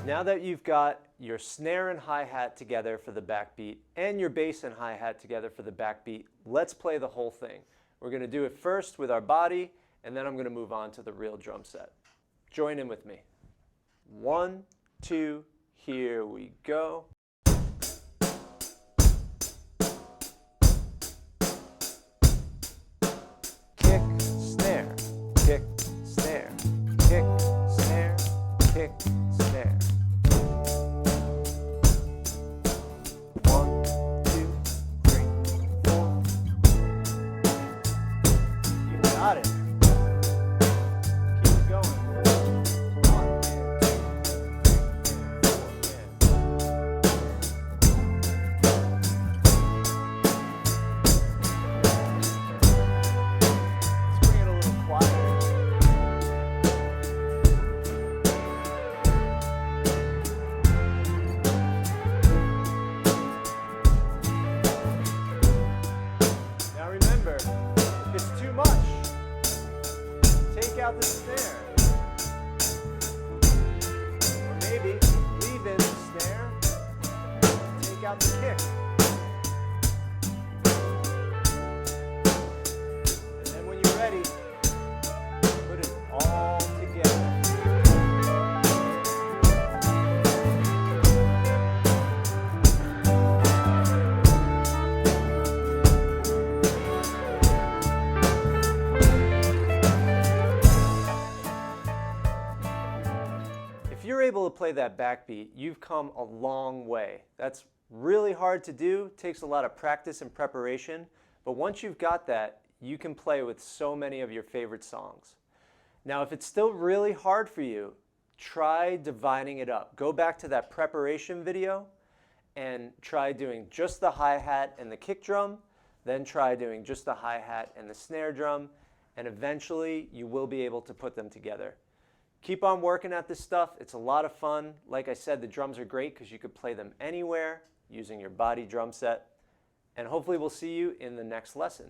Now that you've got your snare and hi-hat together for the backbeat and your bass and hi-hat together for the backbeat, let's play the whole thing. We're going to do it first with our body, and then I'm going to move on to the real drum set. Join in with me. 1, 2, here we go. Kick, snare, kick, snare, kick, snare, kick, snare. 1, 2, 3, 4. You got it. Keep going. 1, 2, 3, 4, Let's bring it a little quieter. Now remember, if it's too much, take out the snare. Or maybe leave in the snare, take out the kick. And then when you're ready, put it all together. If you're able to play that backbeat, you've come a long way. That's really hard to do, takes a lot of practice and preparation, but once you've got that, you can play with so many of your favorite songs. Now, if it's still really hard for you, try dividing it up. Go back to that preparation video and try doing just the hi-hat and the kick drum, then try doing just the hi-hat and the snare drum, and eventually you will be able to put them together. Keep on working at this stuff. It's a lot of fun. Like I said, the drums are great because you could play them anywhere using your body drum set. And hopefully we'll see you in the next lesson.